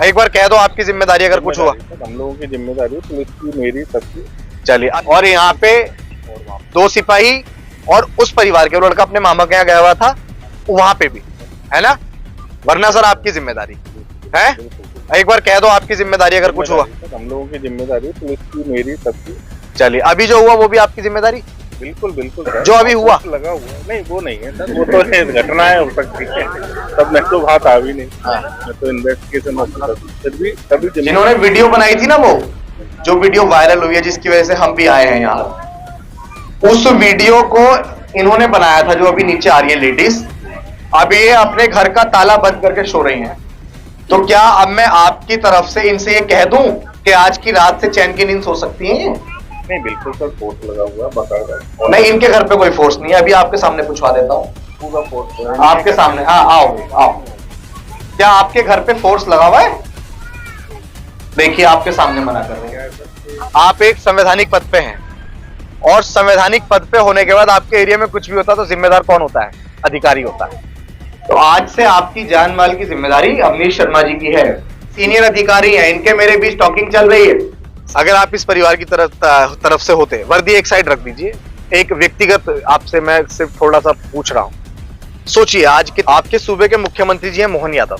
एक बार कह दो आपकी जिम्मेदारी अगर कुछ हुआ। हम लोगों की जिम्मेदारी, पुलिस की, मेरी, सबकी। चलिए, और यहाँ पे 2 सिपाही और उस परिवार के लड़का अपने मामा के यहाँ गया हुआ था, वहां पे भी है ना, वरना सर आपकी जिम्मेदारी है। एक बार कह दो आपकी जिम्मेदारी अगर कुछ हुआ। हम लोगों की जिम्मेदारी, पुलिस की, मेरी, सबकी। चलिए, अभी जो हुआ वो भी आपकी जिम्मेदारी। बिल्कुल बिल्कुल सर। जो अभी हुआ लगा हुआ नहीं, वो नहीं है सर, वो तो घटना है, हो सकती है, तब मैं तो बात आ भी नहीं। मैं तो इन्वेस्टिगेशन तभी जिन्होंने वीडियो बनाई थी ना, वो जो वीडियो वायरल हुई है जिसकी वजह से हम भी आए हैं यहाँ, उस वीडियो को इन्होंने बनाया था, जो अभी नीचे आ रही है लेडीज। अब ये अपने घर का ताला बंद करके सो रही हैं, तो क्या अब मैं आपकी तरफ से इनसे ये कह दूं कि आज की रात से चैन की नींद सो सकती हैं? नहीं, बिल्कुल सर, फोर्स लगा हुआ है, बकायदा। नहीं, इनके घर पे कोई फोर्स नहीं है, अभी आपके सामने पूछवा देता हूँ पूरा फोर्स आपके सामने। हाँ, आओ आओ। क्या आपके घर पे फोर्स लगा हुआ है? देखिए, आपके सामने मना कर रहे हैं। आप एक संवैधानिक पद पे हैं, और संवैधानिक पद पे होने के बाद आपके एरिया में कुछ भी होता है तो जिम्मेदार कौन होता है? अधिकारी होता है। तो आज से आपकी जान माल की जिम्मेदारी अवनीश शर्मा जी की है, सीनियर अधिकारी हैं, इनके मेरे बीच टॉकिंग चल रही है। अगर आप इस परिवार की तरफ से होते, वर्दी एक साइड रख दीजिए, एक व्यक्तिगत आपसे मैं सिर्फ थोड़ा सा पूछ रहा हूं। सोचिए, आज के आपके सूबे के मुख्यमंत्री जी हैं मोहन यादव,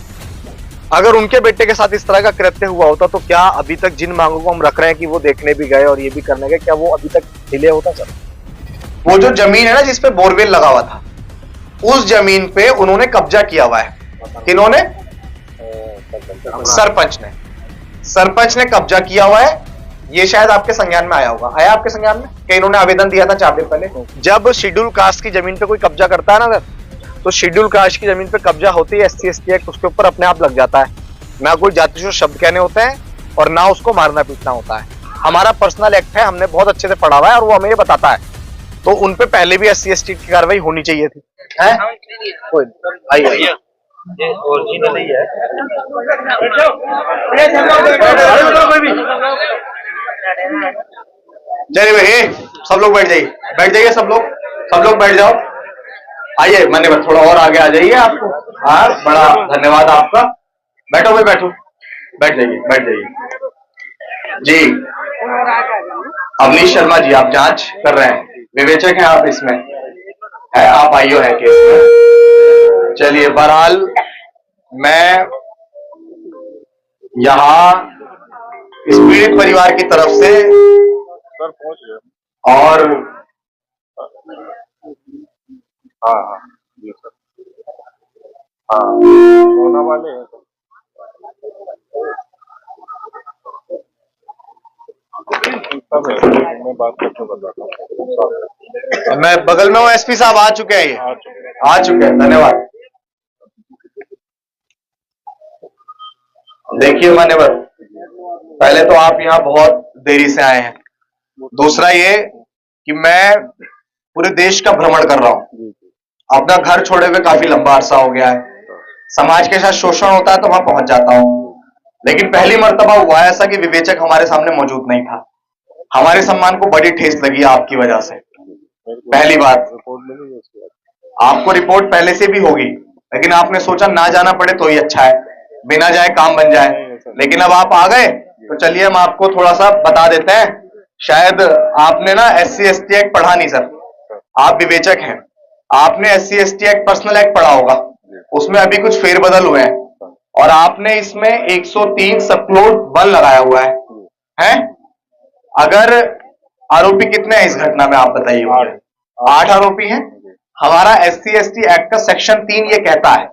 अगर उनके बेटे के साथ इस तरह का कृत्य हुआ होता तो क्या अभी तक जिन मांगों को हम रख रहे हैं कि वो देखने भी गए और ये भी करने गए, क्या वो अभी तक डिले होता सर? वो जो जमीन है ना जिसपे बोरवेल लगा हुआ था, उस जमीन पे उन्होंने कब्जा किया हुआ है। किन्होंने? सरपंच ने कब्जा किया हुआ है। ये शायद आपके संज्ञान में आया होगा। आया आपके संज्ञान में कि इन्होंने आवेदन दिया था 4 दिन पहले? जब शेड्यूल कास्ट की जमीन पे कोई कब्जा करता है ना सर, तो शेड्यूल कास्ट की जमीन पे कब्जा होती है, SC/ST एक्ट उसके ऊपर अपने आप लग जाता है। ना कोई जातिशुद्ध शब्द कहने होते हैं और ना उसको मारना पीटना होता है। हमारा पर्सनल एक्ट है, हमने बहुत अच्छे से पढ़ा हुआ है और वो हमें ये बताता है। तो उन पे पहले भी SC/ST की कार्रवाई होनी चाहिए थी। आइए, ओरिजिनल ही है। चलिए भाई, सब लोग बैठ जाइए, सब लोग बैठ जाओ। आइए मान्यवर, थोड़ा और आगे आ जाइए। आपको हाँ, बड़ा धन्यवाद आपका। बैठो भाई, बैठ जाइए जी। अवनीश शर्मा जी, आप जांच कर रहे हैं, विवेचक हैं आप इसमें, है आप आईओ है केस में। चलिए, बहरहाल मैं यहाँ इस पीड़ित परिवार की तरफ से और हाँ जी सर, हाँ सोना वाले हैं सर, मैं बात करके बताता हूँ। मैं बगल में हूँ, SP साहब आ चुके हैं, ये आ चुके हैं, धन्यवाद। देखिए मान्यवर, पहले तो आप यहाँ बहुत देरी से आए हैं, दूसरा ये कि मैं पूरे देश का भ्रमण कर रहा हूँ, अपना घर छोड़े हुए काफी लंबा अरसा हो गया है। समाज के साथ शोषण होता है तो वहां पहुंच जाता हूँ, लेकिन पहली मर्तबा हुआ ऐसा कि विवेचक हमारे सामने मौजूद नहीं था। हमारे सम्मान को बड़ी ठेस लगी आपकी वजह से। पहली बात, आपको रिपोर्ट पहले से भी होगी, लेकिन आपने सोचा ना जाना पड़े तो ही अच्छा है, बिना जाए काम बन जाए। लेकिन अब आप आ गए तो चलिए हम आपको थोड़ा सा बता देते हैं। शायद आपने ना SC/ST एक्ट पढ़ा नहीं सर, आप विवेचक हैं, आपने SC/ST एक्ट पर्सनल एक्ट पढ़ा होगा, उसमें अभी कुछ फेरबदल हुए हैं और आपने इसमें 103 सबक्लोज 1 लगाया हुआ है? अगर आरोपी कितने हैं इस घटना में आप बताइए? 8 आरोपी हैं। हमारा SC/ST एक्ट का सेक्शन 3 ये कहता है,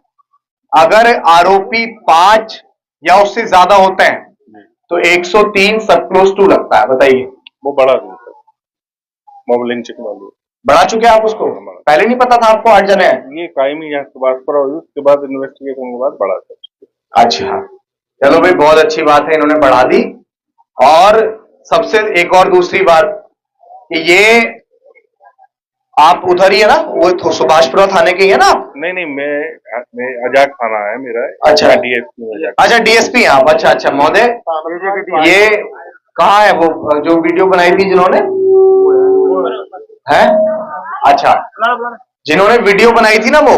अगर आरोपी 5 या उससे ज्यादा होते हैं तो 103 सबक्लोज 2 लगता है। बताइए। वो बड़ा मॉब लिंचिंग वाली बढ़ा चुके हैं आप उसको? पहले नहीं पता था आपको 8 जने हैं? ये कायम ही बात पर हुई, उसके बाद इन्वेस्टिगेशन के बाद बढ़ा था। अच्छा, चलो भाई, बहुत अच्छी बात है, इन्होंने बढ़ा दी। और सबसे एक और दूसरी बात कि ये आप उधर ही है ना, वो सुभाषपुरा थाने के ही है ना? नहीं, मैं आजाद थाना है मेरा। अच्छा, DSP। अच्छा, DSP हैं आप। अच्छा महोदय, ये कहाँ है वो जो वीडियो बनाई थी जिन्होंने? है? अच्छा, जिन्होंने वीडियो बनाई थी ना, वो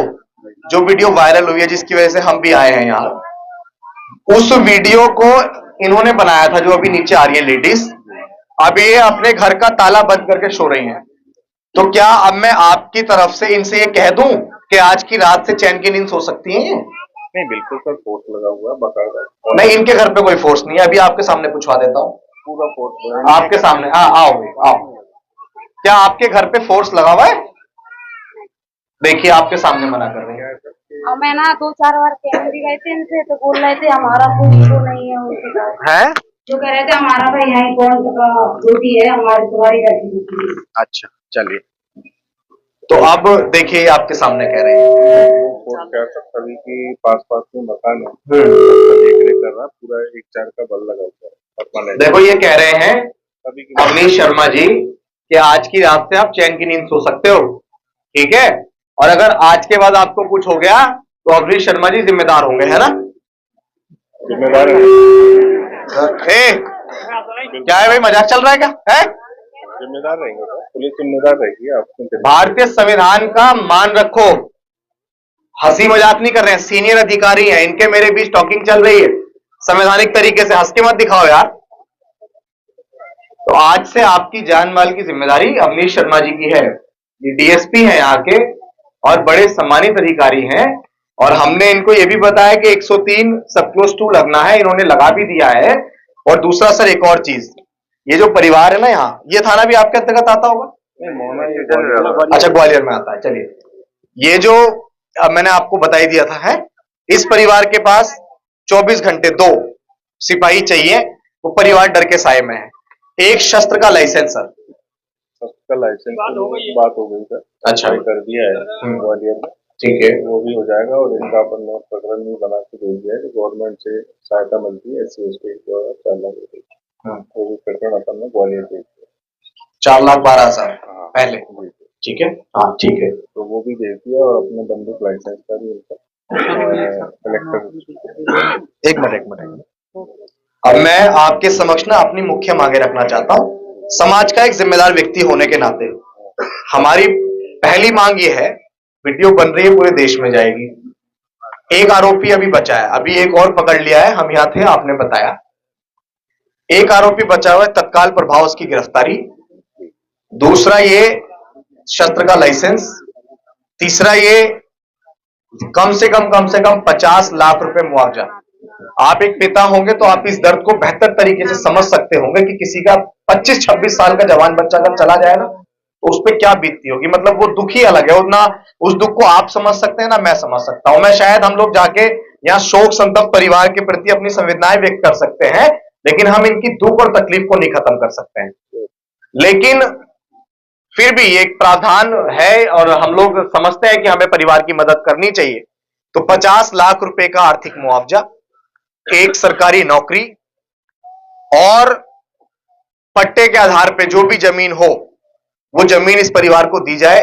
जो वीडियो वायरल हुई है जिसकी वजह से हम भी आए हैं यहाँ, उस वीडियो को इन्होंने बनाया था, जो अभी नीचे आ रही है लेडीज, अब ये अपने घर का ताला बंद करके सो रही हैं। तो क्या अब मैं आपकी तरफ से इनसे ये कह दूं कि आज की रात से चैन की नींद सो सकती हैं ये? नहीं, बिल्कुल सर, फोर्स लगा हुआ है बकायदा। नहीं, इनके घर पे कोई फोर्स नहीं है, अभी आपके सामने पूछवा देता हूं। पूरा फोर्स आपके सामने, हाँ आओ आओ। क्या आपके घर पे फोर्स लगा हुआ है? देखिए आपके सामने मना कर रही है। और मैं ना 2-4 बार कह भी गए थे इनसे, तो बोल रहे थे हमारा कोई इशू नहीं है उनके साथ। है? जो कह रहे थे हमारा भाई यहाँ कौन का ड्यूटी है, हमारी तुम्हारी ड्यूटी है। अच्छा चलिए, तो अब देखिए आपके सामने कह रहे हैं। क्या सब सभी के पास में मकान है, देख रेख कर रहा, पूरा 1-4 का बल लगा हुआ है। देखो ये कह रहे हैं सभी की अवनीश शर्मा जी कि आज की रात से आप चैन की नींद सो सकते हो, ठीक है? और अगर आज के बाद आपको कुछ हो गया तो अवनीश शर्मा जी जिम्मेदार होंगे, है ना? जिम्मेदार है। क्या है भाई, मजाक चल रहा है क्या? है? जिम्मेदार रहेंगे सर, पुलिस जिम्मेदार रहेगी। आपको भारतीय संविधान का मान रखो, हंसी मजाक नहीं कर रहे हैं, सीनियर अधिकारी हैं, इनके मेरे बीच टॉकिंग चल रही है संवैधानिक तरीके से, हंस के मत दिखाओ यार। तो आज से आपकी जान माल की जिम्मेदारी अवनीश शर्मा जी की है। ये डीएसपी हैं यहाँ के और बड़े सम्मानित अधिकारी हैं, और हमने इनको ये भी बताया कि 103 सब क्लोज 2 लगना है, इन्होंने लगा भी दिया है। और दूसरा सर एक और चीज, ये जो परिवार है ना यहाँ, ये थाना भी आपके अंतर्गत आता होगा? अच्छा, ग्वालियर में आता है। चलिए, ये जो अब मैंने आपको बताई दिया था, है इस परिवार के पास 24 घंटे 2 सिपाही चाहिए, वो परिवार डर के साए में है। एक शस्त्र का लाइसेंस सर, का लाइसेंस बात हो गई सर। अच्छा कर दिया है ग्वालियर में, ठीक है, वो भी हो जाएगा। और इनका अपन ने प्रकरण भी बना के दे दिया है कि गवर्नमेंट से सहायता मिलती है SC ST को 4 लाख रुपए, वो भी प्रकरण अपन ने ग्वालियर भेज दिया। 4,12,000 पहले, ठीक है, हाँ ठीक है, तो वो भी भेज दिया। और अपने बंदूक लाइसेंस का भी उनका कलेक्टर। एक मिनट। अब मैं आपके समक्ष ना अपनी मुख्य मांगे रखना चाहता हूं। समाज का एक जिम्मेदार व्यक्ति होने के नाते हमारी पहली मांग ये है, वीडियो बन रही है, पूरे देश में जाएगी। एक आरोपी अभी बचा है, अभी एक और पकड़ लिया है, हम यहां थे आपने बताया। एक आरोपी बचा हुआ है, तत्काल प्रभाव उसकी गिरफ्तारी। दूसरा ये शस्त्र का लाइसेंस। तीसरा ये कम से कम 50 लाख रुपए मुआवजा। आप एक पिता होंगे तो आप इस दर्द को बेहतर तरीके से समझ सकते होंगे कि किसी का 25-26 साल का जवान बच्चा अगर चला जाए ना, तो उस पर क्या बीतती होगी। मतलब वो दुख ही अलग है, ना उस दुख को आप समझ सकते हैं ना मैं समझ सकता हूं। मैं शायद हम लोग जाके यहाँ शोक संतप्त परिवार के प्रति अपनी संवेदनाएं व्यक्त कर सकते हैं, लेकिन हम इनकी दुख और तकलीफ को नहीं खत्म कर सकते हैं। लेकिन फिर भी एक प्रावधान है और हम लोग समझते हैं कि हमें परिवार की मदद करनी चाहिए। तो 50 लाख रुपए का आर्थिक मुआवजा, एक सरकारी नौकरी, और पट्टे के आधार पे जो भी जमीन हो वो जमीन इस परिवार को दी जाए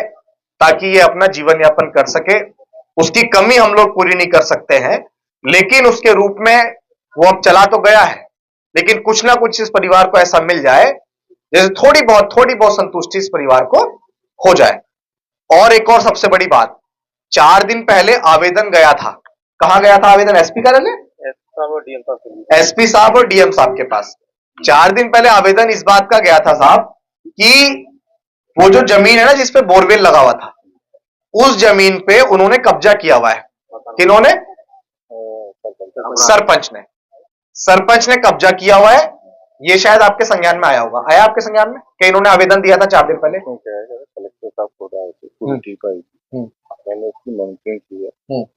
ताकि ये अपना जीवन यापन कर सके। उसकी कमी हम लोग पूरी नहीं कर सकते हैं, लेकिन उसके रूप में वो अब चला तो गया है, लेकिन कुछ ना कुछ इस परिवार को ऐसा मिल जाए जैसे थोड़ी बहुत संतुष्टि इस परिवार को हो जाए। और एक और सबसे बड़ी बात, 4 दिन पहले आवेदन गया था, कहां गया था आवेदन? एसपी कार्यालय, एसपी साहब और डीएम साहब के पास 4 दिन पहले आवेदन इस बात का गया था साहब कि वो जो जमीन है ना जिसपे बोरवेल लगा हुआ था, उस जमीन पे उन्होंने कब्जा किया हुआ है। किन्होंने? सरपंच ने कब्जा किया हुआ है। ये शायद आपके संज्ञान में आया होगा, आया आपके संज्ञान में कि इन्होंने आवेदन दिया था 4 दिन पहले? कलेक्टर साहब खुद आए थे, पूरी टीम आई थी, मैंने उसकी मॉनिटरिंग की है।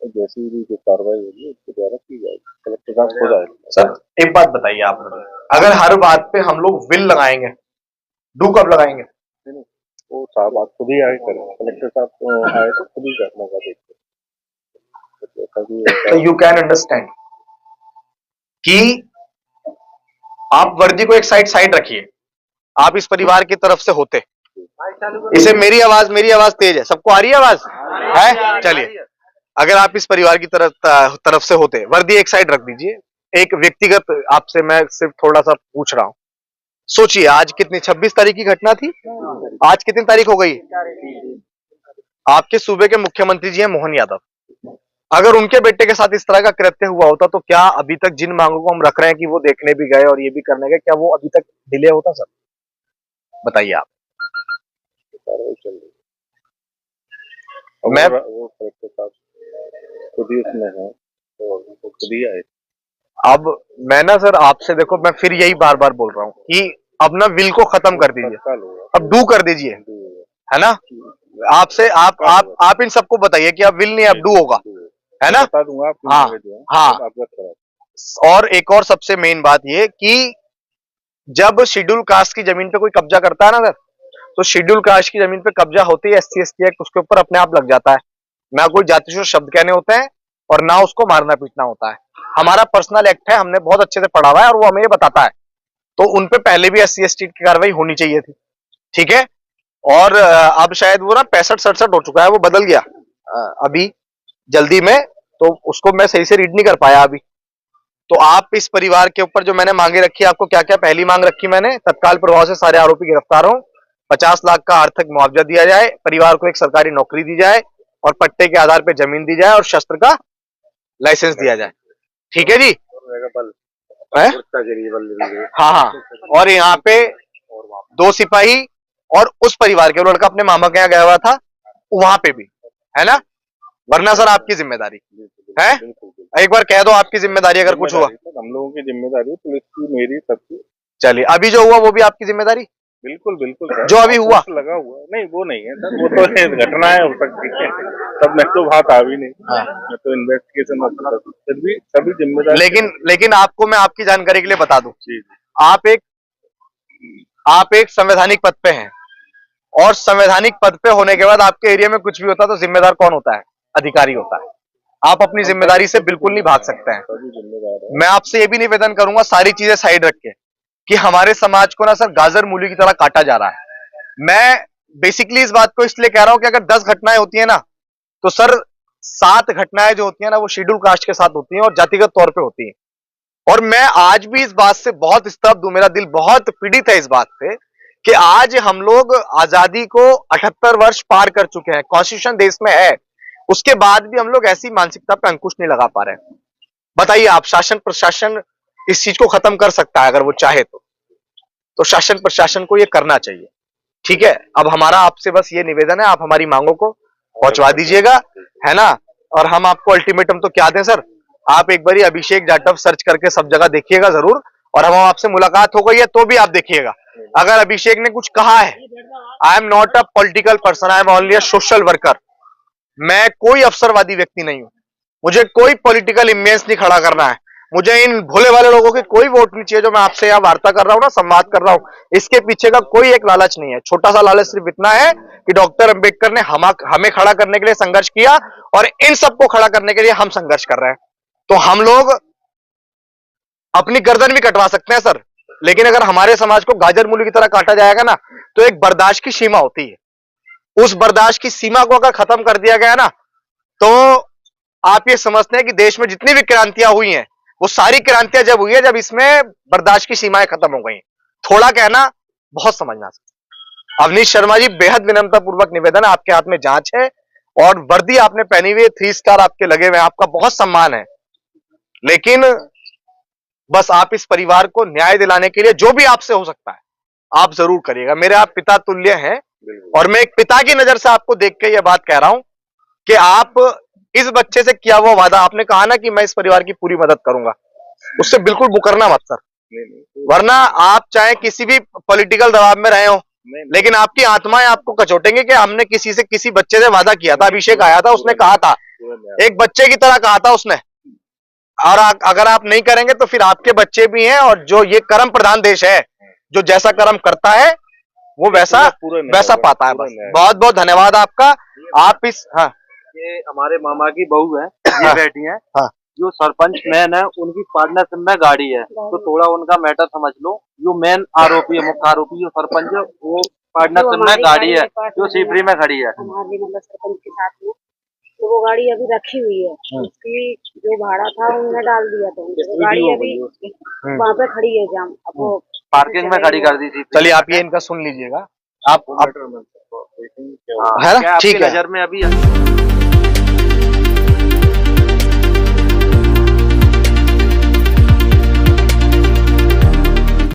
जैसी भी जो कार्रवाई होगी उसके द्वारा की जाएगी। कलेक्टर साहब खुद आए। सर एक बात बताइए आप, अगर हर बात पे हम लोग विल लगाएंगे, डू कब लगाएंगे? वो साहब आप खुद ही आए करें, कलेक्टर साहब आए तो खुद ही घटना का देखते। तो यू कैन अंडरस्टैंड कि आप वर्दी को एक साइड रखिए, आप इस परिवार की तरफ से होते, इसे मेरी आवाज तेज है, सबको आ रही है आवाज है? चलिए, अगर आप इस परिवार की तरफ से होते, वर्दी एक साइड रख दीजिए। एक व्यक्तिगत आपसे मैं सिर्फ थोड़ा सा पूछ रहा हूं, सोचिए आज कितनी 26 तारीख की घटना थी, आज कितनी तारीख हो गई? आपके सूबे के मुख्यमंत्री जी हैं मोहन यादव, अगर उनके बेटे के साथ इस तरह का कृत्य हुआ होता तो क्या अभी तक जिन मांगों को हम रख रहे हैं कि वो देखने भी गए और ये भी करने गए, क्या वो अभी तक डिले होता सर? बताइए आप। कार्रवाई चल रही है। मैं वो कलेक्टर साहब खुद ही उसमें है, तो वो खुद ही आए। अब मैं ना सर आपसे, देखो मैं फिर यही बार बार बोल रहा हूँ कि अब ना विल को खत्म कर दीजिए, तत्काल होगा, अब डू कर दीजिए, है ना? आपसे आप इन सबको बताइए कि अब विल नहीं, अब डू होगा, है ना? बता दूंगा आपको। हाँ हाँ। अवगत करा। और एक और सबसे मेन बात ये कि जब शेड्यूल कास्ट की जमीन पे कोई कब्जा करता है ना सर, तो शेड्यूल कास्ट की जमीन पे कब्जा होते ही SC ST एक्ट उसके ऊपर अपने आप लग जाता है। ना कोई जातिशुद्ध शब्द कहने होते हैं और ना उसको मारना पीटना होता है। हमारा पर्सनल एक्ट है, हमने बहुत अच्छे से पढ़ा हुआ है और वो हमें ये बताता है। तो उनपे पहले भी SC ST की कार्रवाई होनी चाहिए थी, ठीक है? और अब शायद वो ना 65-67 हो चुका है, वो बदल गया अभी जल्दी में, तो उसको मैं सही से रीड नहीं कर पाया अभी। तो आप इस परिवार के ऊपर जो मैंने मांगे रखी, आपको क्या क्या पहली मांग रखी मैंने, तत्काल प्रभाव से सारे आरोपी गिरफ्तार हों, 50 लाख का आर्थिक मुआवजा दिया जाए, परिवार को एक सरकारी नौकरी दी जाए और पट्टे के आधार पर जमीन दी जाए और शस्त्र का लाइसेंस दिया जाए, ठीक है जी? हाँ हाँ। और यहाँ पे 2 सिपाही और उस परिवार के, वो लड़का अपने मामा के यहाँ गया हुआ था, वहां पे भी, है ना? वरना सर आपकी जिम्मेदारी है, एक बार कह दो आपकी जिम्मेदारी अगर कुछ हुआ। हम लोगों की जिम्मेदारी, पुलिस की, मेरी, सबकी। चलिए, अभी जो हुआ वो भी आपकी जिम्मेदारी, बिल्कुल बिल्कुल सर। जो अभी हुआ लगा हुआ नहीं, वो नहीं है सर, वो तो घटना है, हो सकती है, तब मैं तो बात आ भी नहीं। हाँ। मैं तो इन्वेस्टिगेशन ऑफिसर, फिर भी सभी जिम्मेदारी। लेकिन आपको मैं आपकी जानकारी के लिए बता दूं, आप एक संवैधानिक पद पे हैं और संवैधानिक पद पे होने के बाद आपके एरिया में कुछ भी होता है तो जिम्मेदार कौन होता है? अधिकारी होता है। आप अपनी जिम्मेदारी से बिल्कुल नहीं भाग सकते हैं। मैं आपसे ये भी निवेदन करूंगा, सारी चीजें साइड रख के, कि हमारे समाज को ना सर गाजर मूली की तरह काटा जा रहा है। मैं बेसिकली इस बात को इसलिए कह रहा हूं कि अगर 10 घटनाएं होती है ना, तो सर 7 घटनाएं जो होती है ना वो शेड्यूल कास्ट के साथ होती हैं और जातिगत तौर पे होती हैं। और मैं आज भी इस बात से बहुत स्तब्ध हूं, मेरा दिल बहुत पीड़ित है इस बात से कि आज हम लोग आजादी को 78 वर्ष पार कर चुके हैं, कॉन्स्टिट्यूशन देश में है, उसके बाद भी हम लोग ऐसी मानसिकता पे अंकुश नहीं लगा पा रहे हैं। बताइए आप, शासन प्रशासन इस चीज को खत्म कर सकता है अगर वो चाहे तो शासन प्रशासन को ये करना चाहिए, ठीक है? अब हमारा आपसे बस ये निवेदन है, आप हमारी मांगों को पहुंचवा दीजिएगा, है ना? और हम आपको अल्टीमेटम तो क्या दें सर, आप एक बारी अभिषेक जाटव सर्च करके सब जगह देखिएगा जरूर, और हम आपसे मुलाकात हो गई है तो भी आप देखिएगा। अगर अभिषेक ने कुछ कहा है, I am not a political person, I am only a social worker. मैं कोई अवसरवादी व्यक्ति नहीं हूं, मुझे कोई पॉलिटिकल इमेज नहीं खड़ा करना है, मुझे इन भोले वाले लोगों की कोई वोट नहीं चाहिए जो मैं आपसे यहाँ वार्ता कर रहा हूँ ना, संवाद कर रहा हूँ। इसके पीछे का कोई एक लालच नहीं है, छोटा सा लालच सिर्फ इतना है कि डॉक्टर अंबेडकर ने हमें खड़ा करने के लिए संघर्ष किया और इन सबको खड़ा करने के लिए हम संघर्ष कर रहे हैं। तो हम लोग अपनी गर्दन भी कटवा सकते हैं सर, लेकिन अगर हमारे समाज को गाजर मूली की तरह काटा जाएगा ना, तो एक बर्दाश्त की सीमा होती है, उस बर्दाश्त की सीमा को अगर खत्म कर दिया गया ना, तो आप ये समझते हैं कि देश में जितनी भी क्रांतियां हुई हैं, वो सारी क्रांतियां जब हुई है जब इसमें बर्दाश्त की सीमाएं खत्म हो गई। थोड़ा कहना बहुत समझना। अवनीश शर्मा जी, बेहद विनम्रता पूर्वक निवेदन है, आपके हाथ में जांच है और वर्दी आपने पहनी हुई है, 3 स्टार आपके लगे हुए हैं, आपका बहुत सम्मान है, लेकिन बस आप इस परिवार को न्याय दिलाने के लिए जो भी आपसे हो सकता है आप जरूर करिएगा। मेरे आप पिता तुल्य हैं और मैं एक पिता की नजर से आपको देख के यह बात कह रहा हूं कि आप इस बच्चे से किया हुआ वादा, आपने कहा ना कि मैं इस परिवार की पूरी मदद करूंगा, उससे बिल्कुल मुकरना मत सर, वरना आप चाहे किसी भी पॉलिटिकल दबाव में रहे हो, लेकिन आपकी आत्माएं आपको कचोटेंगे कि हमने किसी बच्चे से वादा किया था। अभिषेक आया था, उसने कहा था, एक बच्चे की तरह कहा था उसने, और अगर आप नहीं करेंगे तो फिर आपके बच्चे भी हैं, और जो ये कर्म प्रधान देश है, जो जैसा कर्म करता है वो वैसा पाता है। बस बहुत बहुत धन्यवाद आपका। आप इस ये हमारे मामा की बहू है, ये बैठी है, जो सरपंच मैन है उनकी पार्टनरशिप में गाड़ी है, तो थोड़ा उनका मैटर समझ लो। जो मेन आरोपी है, मुख्य आरोपी जो सरपंच है, वो पार्टनरशिप में गाड़ी है जो सीपरी में खड़ी है हमारे मतलब सरपंच के साथ में, तो वो गाड़ी अभी रखी हुई है, उसकी जो भाड़ा था उन्होंने डाल दिया था, तो गाड़ी अभी वहाँ पे खड़ी है जाम, अब वो पार्किंग में खड़ी कर दी थी। चलिए आप ये इनका सुन लीजिएगा, आप है ना, ठीक है, नजर में अभी